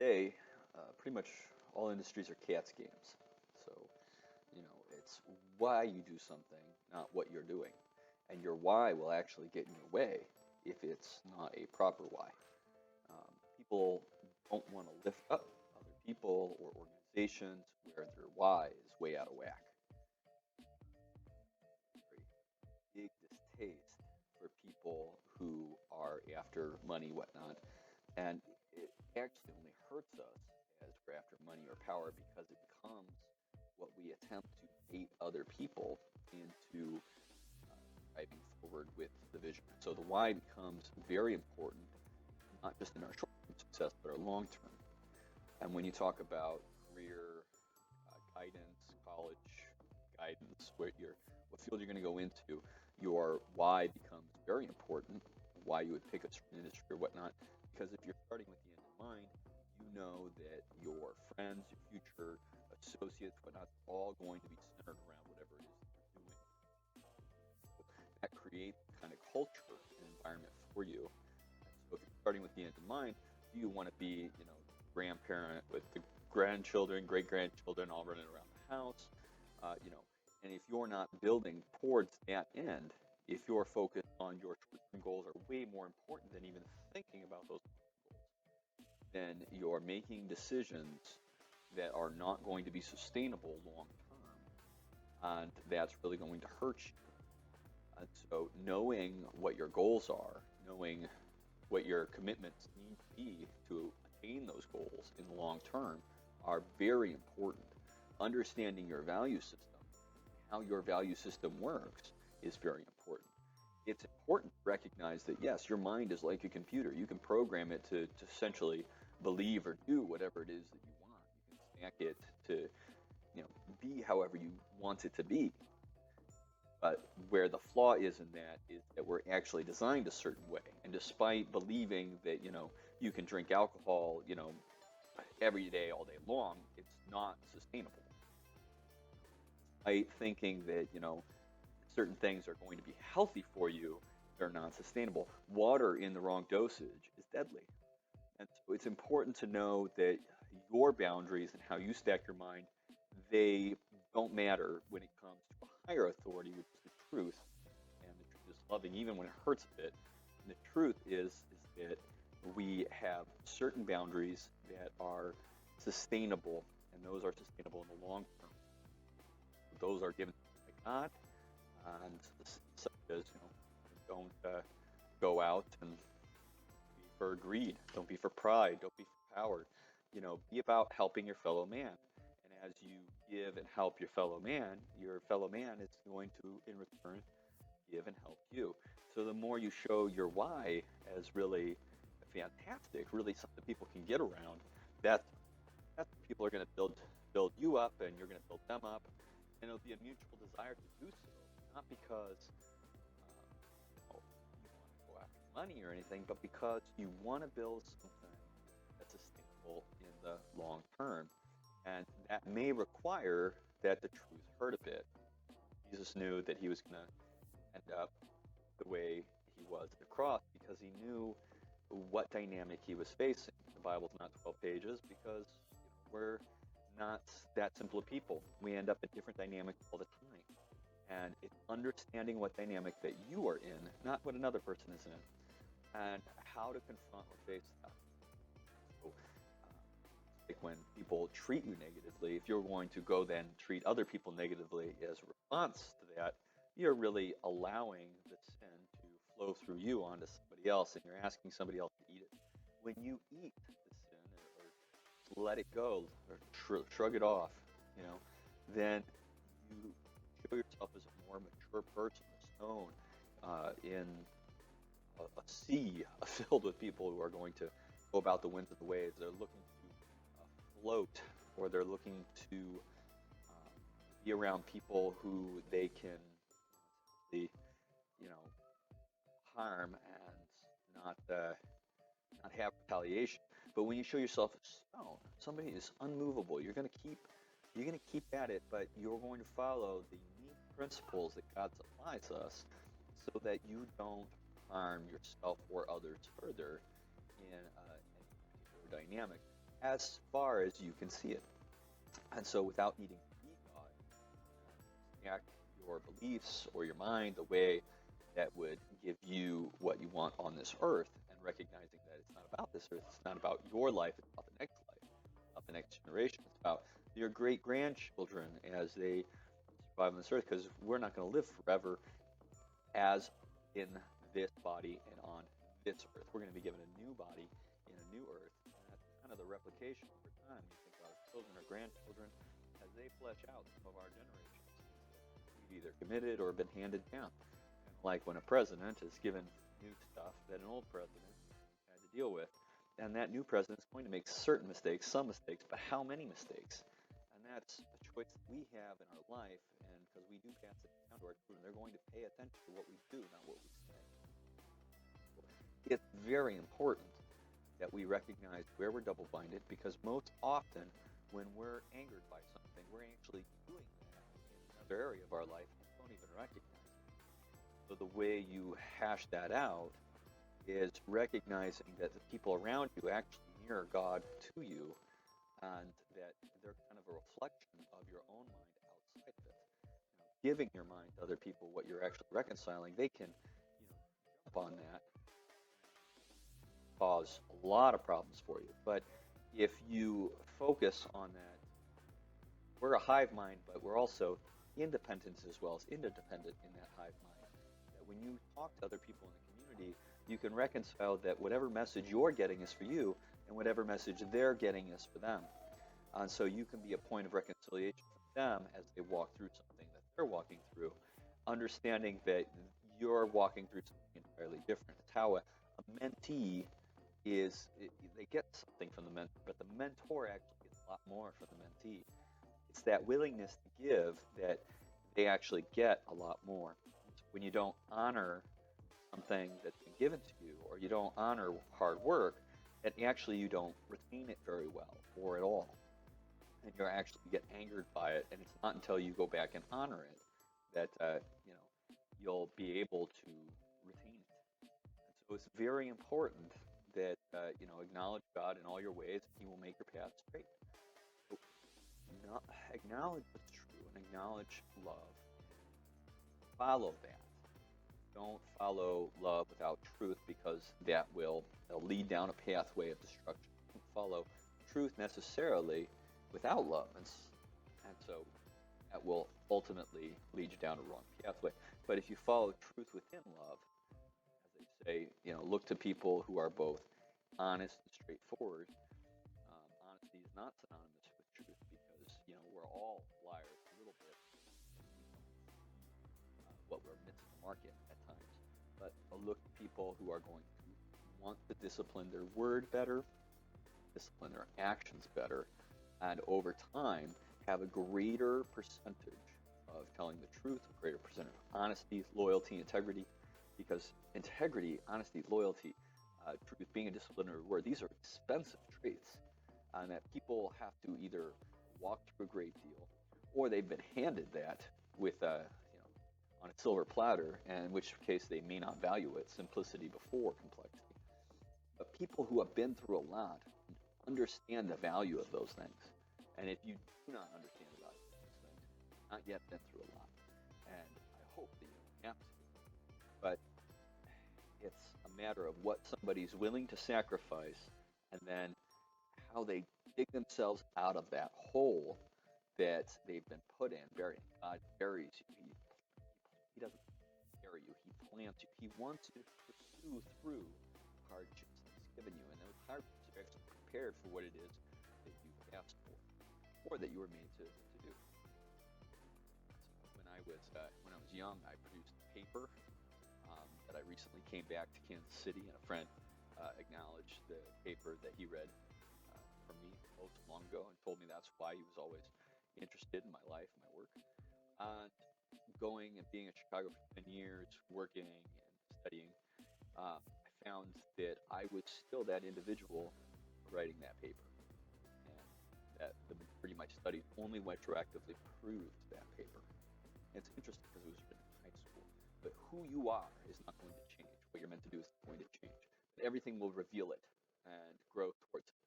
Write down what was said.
today, pretty much all industries are cats games. So, it's why you do something, not what you're doing. And your why will actually get in your way if it's not a proper why. People don't want to lift up other people or organizations where their why is way out of whack. Very big distaste for people who are after money, whatnot. And it actually only hurts us as we're after money or power because it becomes what we attempt to bait other people into driving forward with the vision. So the why becomes very important, not just in our short-term success, but our long-term. And when you talk about career guidance, college guidance, what field you're going to go into, your why becomes very important. Why you would pick a certain industry or whatnot, because if you're starting with the end in mind, you know that your friends, your future associates, whatnot, all going to be centered around whatever it is that you're doing. That creates kind of culture and environment for you. So if you're starting with the end in mind, do you want to be, grandparent with the grandchildren, great grandchildren, all running around the house, and if you're not building towards that end, if your focus on your short-term goals are way more important than even thinking about those goals, then you're making decisions that are not going to be sustainable long term, and that's really going to hurt you. And so knowing what your goals are, knowing what your commitments need to be to attain those goals in the long term are very important. Understanding your value system, how your value system works, is very important. It's important to recognize that, yes, your mind is like a computer. You can program it to essentially believe or do whatever it is that you want. You can stack it to, be however you want it to be. But where the flaw is in that is that we're actually designed a certain way. And despite believing that, you can drink alcohol, every day, all day long, it's not sustainable. By thinking that, certain things are going to be healthy for you, they're not sustainable. Water in the wrong dosage is deadly. And so it's important to know that your boundaries and how you stack your mind, they don't matter when it comes to a higher authority, which is the truth. And the truth is loving, even when it hurts a bit. And the truth is that we have certain boundaries that are sustainable, and those are sustainable in the long term. Those are given by God, and such as, don't go out and be for greed, don't be for pride, don't be for power. Be about helping your fellow man. And as you give and help your fellow man is going to, in return, give and help you. So the more you show your why as really fantastic, really something people can get around, that's what people are going to build you up, and you're going to build them up, and it'll be a mutual desire to do so, not because you want to go after money or anything, but because you want to build something that's sustainable in the long term, and that may require that the truth hurt a bit. Jesus knew that he was going to end up the way he was at the cross because he knew what dynamic he was facing. The Bible's not 12 pages because we're not that simple of people. We end up in different dynamics all the time. And it's understanding what dynamic that you are in, not what another person is in, and how to confront or face that. So, like when people treat you negatively, if you're going to go then treat other people negatively as a response to that, you're really allowing the sin to flow through you onto somebody else, and you're asking somebody else to eat it. When you eat the sin or let it go or shrug it off, then you show yourself as a more mature person, a stone in a sea filled with people who are going to go about the winds of the waves. They're looking to float, or they're looking to be around people who they can, harm and not have retaliation. But when you show yourself a stone, somebody is unmovable, you're going to keep at it, but you're going to follow the unique principles that God supplies us, so that you don't harm yourself or others further in any particular dynamic. as far as you can see it. And so without needing to be God, act your beliefs or your mind the way that would give you what you want on this earth, and recognizing that it's not about this earth, it's not about your life, it's about the next life, about the next generation, it's about your great grandchildren as they survive on this earth, because we're not going to live forever as in this body and on this earth. We're going to be given a new body in a new earth, and that's kind of the replication over time. You think about our children or grandchildren as they flesh out some of our generations. We've either committed or been handed down. And like when a president is given new stuff that an old president had to deal with, and that new president is going to make certain mistakes, some mistakes, but how many mistakes? And that's a choice that we have in our life, and because we do pass it down to our children, they're going to pay attention to what we do, not what we say. It's very important that we recognize where we're double-minded, because most often when we're angered by something, we're actually doing that in another area of our life and don't even recognize it. So the way you hash that out is recognizing that the people around you actually mirror God to you, and that they're kind of a reflection of your own mind outside of it. Giving your mind to other people what you're actually reconciling, they can, jump on that, cause a lot of problems for you. But if you focus on that, we're a hive mind, but we're also independent as well as interdependent in that hive mind. That when you talk to other people in the community, you can reconcile that whatever message you're getting is for you, and whatever message they're getting is for them. And so you can be a point of reconciliation for them as they walk through something that they're walking through, understanding that you're walking through something entirely different. It's how a mentee they get something from the mentor, but the mentor actually gets a lot more from the mentee. It's that willingness to give that they actually get a lot more. When you don't honor something that's been given to you, or you don't honor hard work, and actually you don't retain it very well or at all, and you actually get angered by it, and it's not until you go back and honor it that you'll be able to retain it. And so it's very important that acknowledge God in all your ways, and He will make your path straight. So, acknowledge what's true and acknowledge love. Follow that. Don't follow love without truth, because that will lead down a pathway of destruction. Don't follow truth necessarily without love, and so that will ultimately lead you down a wrong pathway. But if you follow truth within love, as they say, look to people who are both honest and straightforward. Honesty is not synonymous with truth, because we're all liars a little bit. What we're missing the market at times. But look at people who are going to want to discipline their word better, discipline their actions better, and over time have a greater percentage of telling the truth, a greater percentage of honesty, loyalty, integrity. Because integrity, honesty, loyalty, truth, being a disciplinary word, these are expensive traits, and that people have to either walk through a great deal, or they've been handed that with on a silver platter, and in which case they may not value it, simplicity before complexity. But people who have been through a lot understand the value of those things. And if you do not understand the value of those things, not yet been through a lot, and I hope that you don't have to, but it's a matter of what somebody's willing to sacrifice, and then how they dig themselves out of that hole that they've been put in, buried. God buries you. He doesn't bury you. He plants you. He wants you to pursue through hardships that He's given you, and those hardships are actually prepared for what it is that you've asked for, or that you were made to do. So when I was young, I produced a paper that I recently came back to Kansas City, and a friend acknowledged the paper that he read from me long ago, and told me that's why he was always interested in my life and my work. Going and being in Chicago for 10 years, working and studying, I found that I was still that individual writing that paper, and that the majority of my studies only retroactively proved that paper. And it's interesting because it was written in high school, but who you are is not going to change. What you're meant to do is going to change. But everything will reveal it and grow towards it.